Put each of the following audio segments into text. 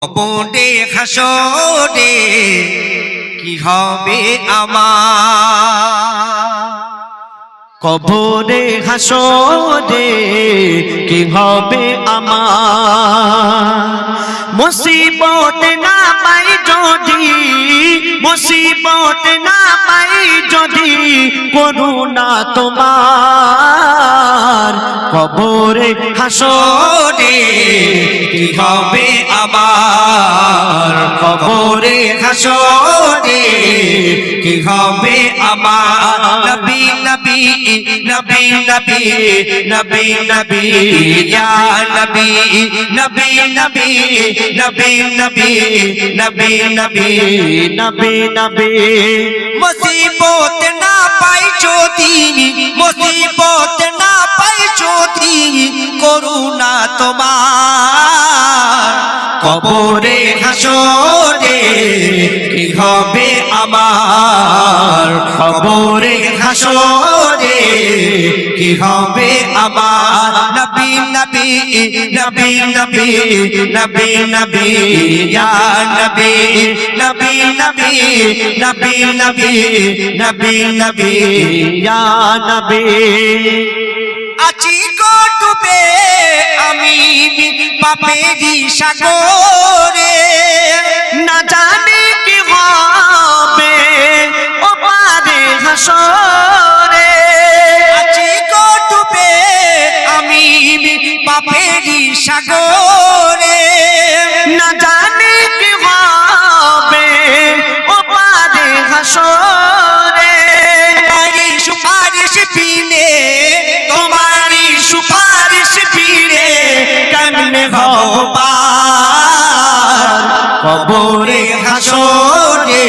কবরে হাসরে কি হবে আমার, কবরে হাসরে কি হবে আমার। মুসিবত না পাই যদি, মুসিবত না পাই যদি করুণা তোমার, কবরে হাসরে কি হবে আমার, কবরে হাসরে কি হবে আমার। নবী নবী নবী নবী নবী নবী ইয়া নবী, নবী নবী নবী নবী নবী নবী নবী নবী। মুসিবত না পাই যদি, মুসিবত না পাই যদি করুণা তোমার, কবরে হাসরে কি হবে আমার, কবরে হাসরে কি হবে আমার। নবী নবী নবী নবী নবী নবী ইয়া নবী, নবী নবী নবী নবী নবী নবী ইয়া নবী। আছি গো ডুবে আমি পাপেরই সাগরে, না জানি কি হবে ও পারে হাসরে। আছি গো ডুবে আমি পাপেরই সাগরে, না জানি কি হবে ও পারে হাসরে। তোমারি সুপারিশ বিনে, তোমারি সুপারিশ বিনে কেমনে হব পার, কবরে হাসরে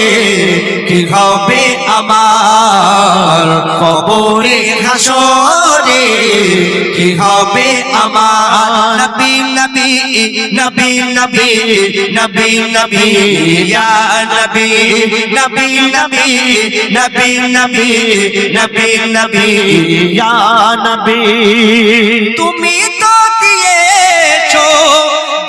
কি হবে আমার, কবরে হাসরে কি হবে আমার। নবী নবী নবী নবী নবী নবী ইয়া নবী, নবী নবী নবী নবী নবী নবী ইয়া নবী। তুমি তো দিয়েছো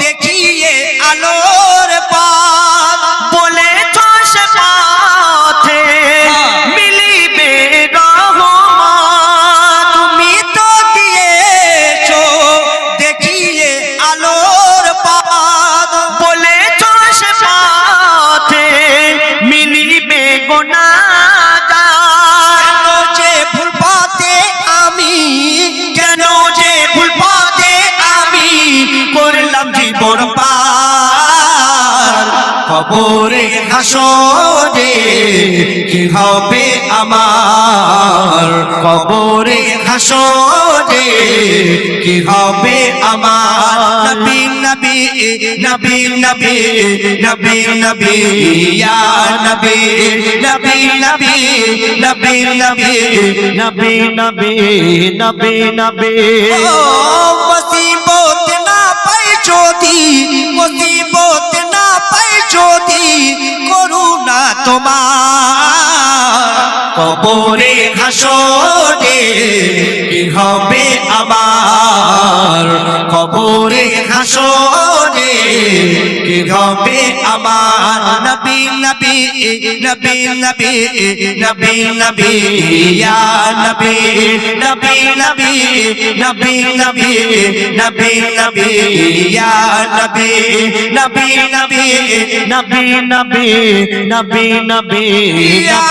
দেখিয়ে আলোর পথ, বলেছ সে পথে মিলিবে রহমত। তুমি তো দিয়েছো দেখিয়ে আলোর পথ, বলেছ সে পথে মিলিবে গুনাহগার। কেন যে ভুল পথে আমি, কেন যে ভুল পথে আমি করলাম জীবন পার, কবরে হাসরে কি হবে আমার, কবরে হাসরে কি হবে আমার। নবী নবী নবী নবী নবী নবী ইয়া নবী, নবী নবী নবী নবী নবী নবী নবী নবী। ও মুসিবত না পাই যদি, মুসিবত না পাই যদি করুণা তোমার, কবরে হাসরে কি হবে আমার, কবরে হাসরে কি হবে আমার। নবী নবী নবী নবী নবী নবী ইয়া নবী, নবী নবী নবী নবী নবী নবী ইয়া নবী, নবী নবী নবী নবী নবী নবী ইয়া